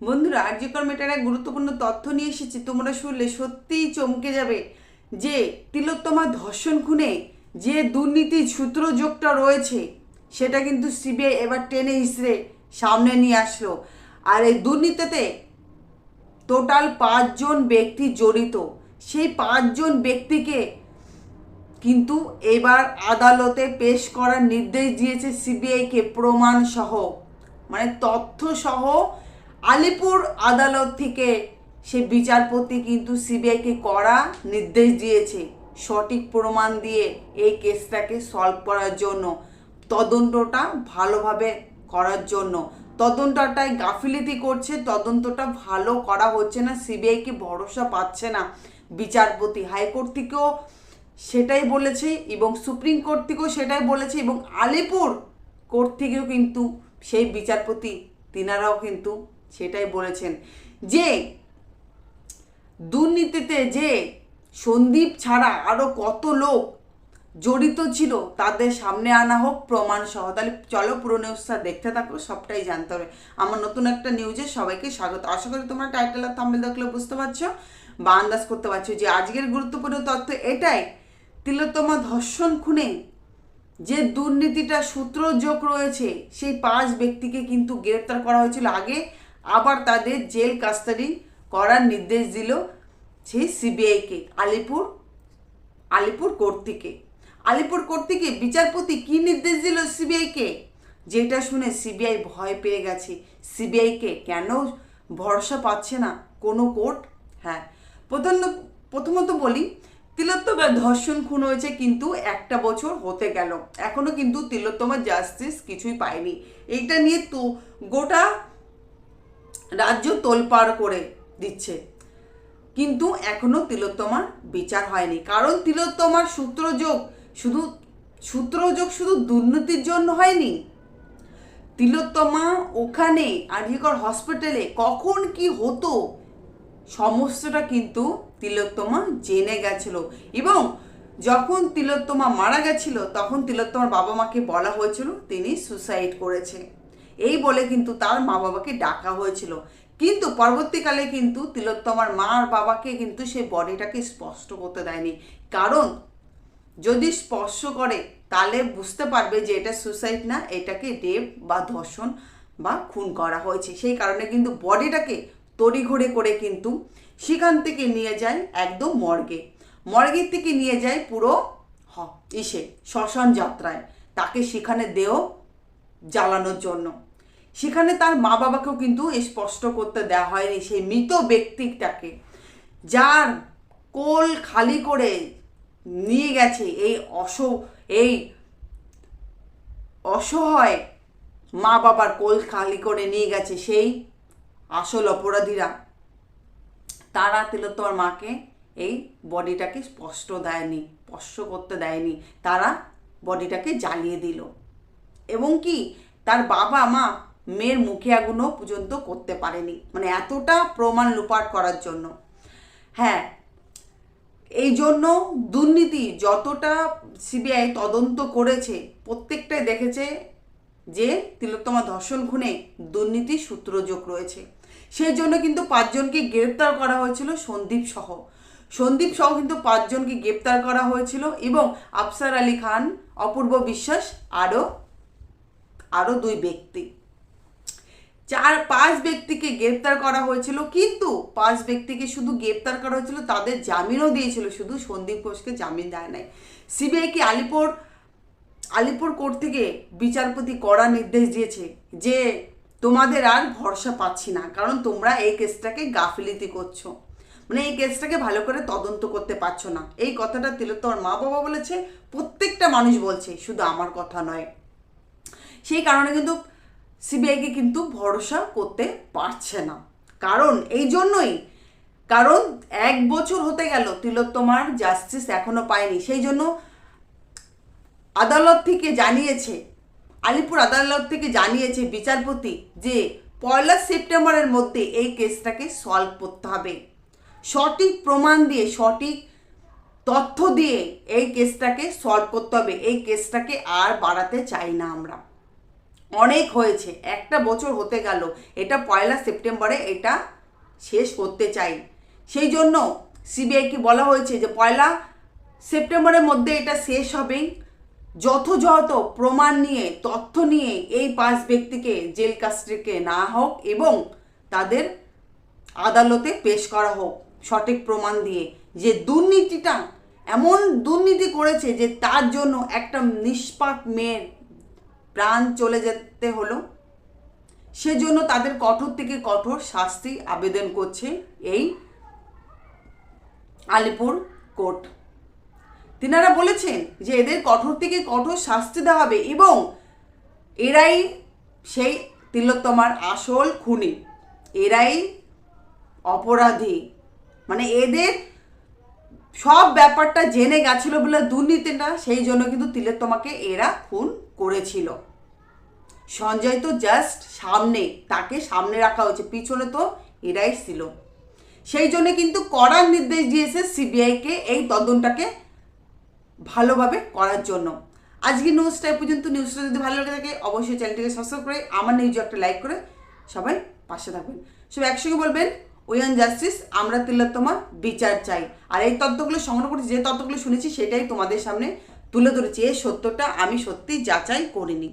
বন্ধুরা, আরজিকর মেটার এক গুরুত্বপূর্ণ তথ্য নিয়ে এসেছি। তোমরা শুনলে সত্যিই চমকে যাবে যে তিলোত্তমা ধর্ষণ খুনে যে দুর্নীতির সূত্রযোগটা রয়েছে সেটা কিন্তু সিবিআই এবার টেনে হিসড়ে সামনে নিয়ে আসলো। আর এই দুর্নীতিতে টোটাল 5জন ব্যক্তি জড়িত। সেই 5জন ব্যক্তিকে কিন্তু এবার আদালতে পেশ করার নির্দেশ দিয়েছে সিবিআইকে, প্রমাণ সহ, মানে তথ্য সহ। আলিপুর আদালত থেকে সে বিচারপতি কিন্তু সিবিআইকে করা নির্দেশ দিয়েছে সঠিক প্রমাণ দিয়ে এই কেসটাকে সলভ করার জন্য, তদন্তটা ভালোভাবে করার জন্য। তদন্তটায় গাফিলতি করছে, তদন্তটা ভালো করা হচ্ছে না, সিবিআইকে ভরসা পাচ্ছে না বিচারপতি। হাইকোর্ট থেকেও সেটাই বলেছে এবং সুপ্রিম কোর্ট থেকেও সেটাই বলেছে এবং আলিপুর কোর্ট থেকেও কিন্তু সেই বিচারপতি তিনারাও কিন্তু সেটাই বলেছেন যে দুর্নীতিতে যে সন্দীপ ছাড়া আরও কত লোক জড়িত ছিল তাদের সামনে আনা হোক প্রমাণ সহ। তাহলে চলো পুরো নিউজটা দেখতে থাকো, সবটাই জানতে হবে। আমার নতুন একটা নিউজে সবাইকে স্বাগত। আশা করি তোমরা টাইটেল আর থাম্বনেল দেখলে বুঝতে পারছো বা আন্দাজ করতে পারছো যে আজকের গুরুত্বপূর্ণ তথ্য এটাই, তিলোত্তমা ধর্ষণ খুনে যে দুর্নীতিটা সূত্রযোগ রয়েছে সেই 5 ব্যক্তিকে কিন্তু গ্রেপ্তার করা হয়েছিল আগে, আবার তাদের জেল কাস্টাডি করার নির্দেশ দিল সেই সিবিআইকে আলিপুর কোর্ট থেকে। আলিপুর কোর্ট থেকে বিচারপতি কি নির্দেশ দিল সিবিআইকে, যেটা শুনে সিবিআই ভয় পেয়ে গেছে। সিবিআইকে কেন ভরসা পাচ্ছে না কোনো কোর্ট? হ্যাঁ, প্রথমত বলি, তিলোত্তমার ধর্ষণ খুন হয়েছে কিন্তু 1টা বছর হতে গেল, এখনো কিন্তু তিলোত্তমার জাস্টিস কিছুই পায়নি। এইটা নিয়ে তো গোটা রাজ্য তোলপাড় করে দিচ্ছে, কিন্তু এখনো তিলোত্তমার বিচার হয়নি। কারণ তিলোত্তমার সূত্রযোগ শুধু দুর্নীতির জন্য হয়নি। তিলোত্তমা ওখানে আরজিকর হসপিটালে কখন কি হতো সমস্তটা কিন্তু তিলোত্তমা জেনে গেছিল এবং যখন তিলোত্তমা মারা গেছিল তখন তিলোত্তমার বাবা মাকে বলা হয়েছিল তিনি সুসাইড করেছে, এই বলে কিন্তু তার মা বাবাকে ডাকা হয়েছিল। কিন্তু পরবর্তীকালে কিন্তু তিলোত্তমার মা আর বাবাকে কিন্তু সেই বডিটাকে স্পষ্ট করতে দেয়নি, কারণ যদি স্পর্শ করে তাহলে বুঝতে পারবে যে এটা সুসাইড না, এটাকে রেপ বা ধর্ষণ বা খুন করা হয়েছে। সেই কারণে কিন্তু বডিটাকে তড়িঘড়ি করে কিন্তু সেখান থেকে নিয়ে যায় একদম মর্গের থেকে নিয়ে যায় পুরো শ্মশান যাত্রায়, তাকে সেখানে দেহ জ্বালানোর জন্য। সেখানে তার মা বাবাকেও কিন্তু স্পষ্ট করতে দেওয়া হয়নি সেই মৃত ব্যক্তিটাকে, যার কোল খালি করে নিয়ে গেছে এই অসহায় মা বাবার কোল খালি করে নিয়ে গেছে সেই আসল অপরাধীরা। তারা তিলোত্তমার মাকে এই বডিটাকে স্পষ্ট করতে দেয়নি, তারা বডিটাকে জ্বালিয়ে দিল এবং কি তার বাবা মা মেয়ের মুখে আগুনও পর্যন্ত করতে পারেনি, মানে এতটা প্রমাণ লোপাট করার জন্য। হ্যাঁ, এই জন্য দুর্নীতি যতটা সিবিআই তদন্ত করেছে প্রত্যেকটাই দেখেছে যে তিলোত্তমা ধর্ষণ খুনে দুর্নীতির সূত্রযোগ রয়েছে। সেই জন্য কিন্তু 5জনকে গ্রেপ্তার করা হয়েছিল, সন্দীপ সহ কিন্তু 5জনকে গ্রেপ্তার করা হয়েছিল এবং আফসার আলী খান, অপূর্ব বিশ্বাস, আরও 2 ব্যক্তি, 5 ব্যক্তিকে গ্রেপ্তার করা হয়েছিল। কিন্তু 5 ব্যক্তিকে শুধু গ্রেপ্তার করা হয়েছিল, তাদের জামিনও দিয়েছিল, শুধু সন্দীপ ঘোষকে জামিন দেয় নাই। সিবিআইকে আলিপুর কোর্ট থেকে বিচারপতি কড়া নির্দেশ দিয়েছে যে তোমাদের আর ভরসা পাচ্ছি না, কারণ তোমরা এই কেসটাকে গাফিলতি করছো, মানে এই কেসটাকে ভালো করে তদন্ত করতে পারছো না। এই কথাটা তিলোত্তমার মা বাবা বলেছে, প্রত্যেকটা মানুষ বলছে, শুধু আমার কথা নয়। সেই কারণে কিন্তু সিবিআইকে কিন্তু ভরসা করতে পারছে না, কারণ 1 বছর হতে গেল তিলোত্তমার জাস্টিস এখনো পায়নি। সেই জন্য আলিপুর আদালত থেকে জানিয়েছে বিচারপতি যে 1 সেপ্টেম্বরের মধ্যে এই কেসটাকে সলভ করতে হবে, সঠিক প্রমাণ দিয়ে সঠিক তথ্য দিয়ে এই কেসটাকে সলভ করতে হবে। এই কেসটাকে আর বাড়াতে চাই না আমরা, অনেক হয়েছে, একটা বছর হতে গেল, এটা 1 সেপ্টেম্বরে এটা শেষ করতে চাই। সেই জন্য সিবিআইকে বলা হয়েছে যে 1 সেপ্টেম্বরের মধ্যে এটা শেষ হবে। যথাযথ প্রমাণ নিয়ে, তথ্য নিয়ে এই 5 ব্যক্তিকে জেল কাস্টডিতে না হোক এবং তাদের আদালতে পেশ করা হোক সঠিক প্রমাণ দিয়ে, যে দুর্নীতিটা এমন দুর্নীতি করেছে যে তার জন্য একটা নিষ্পাপ মেয়ের প্রাণ চলে যেতে হলো। সেজন্য তাদের কঠোর থেকে কঠোর শাস্তি আবেদন করছে এই আলিপুর কোর্ট। তিনারা বলেছেন যে এদের কঠোর থেকে কঠোর শাস্তি দেওয়া হবে এবং এরাই সেই তিলোত্তমার আসল খুনি, এরাই অপরাধী। মানে এদের সব ব্যাপারটা জেনে গেছিল বলে দুর্নীতিটা, সেই জন্য কিন্তু তিলোত্তমাকে এরা খুন করেছিল। সঞ্জয় তো জাস্ট সামনে, তাকে সামনে রাখা হয়েছে, পিছনে তো এরাই ছিল। সেই জন্য কিন্তু কড়ার নির্দেশ দিয়েছে সিবিআইকে এই তদন্তটাকে ভালোভাবে করার জন্য। আজকে নিউজটা পর্যন্ত। নিউজটা যদি ভালো লাগে থাকে অবশ্যই চ্যানেলটিকে সাবস্ক্রাইব করে আমার নিউজে একটা লাইক করে সবাই পাশে থাকবেন। সব একসঙ্গে বলবেন উই ওয়ান্ট জাস্টিস, আমরা তিলোত্তমার বিচার চাই। আর এই তথ্যগুলো সংগ্রহ করেছি, যে তথ্যগুলো শুনেছি সেটাই তোমাদের সামনে তুলে ধরেছি। এই সত্যটা আমি সত্যি যাচাই করিনি।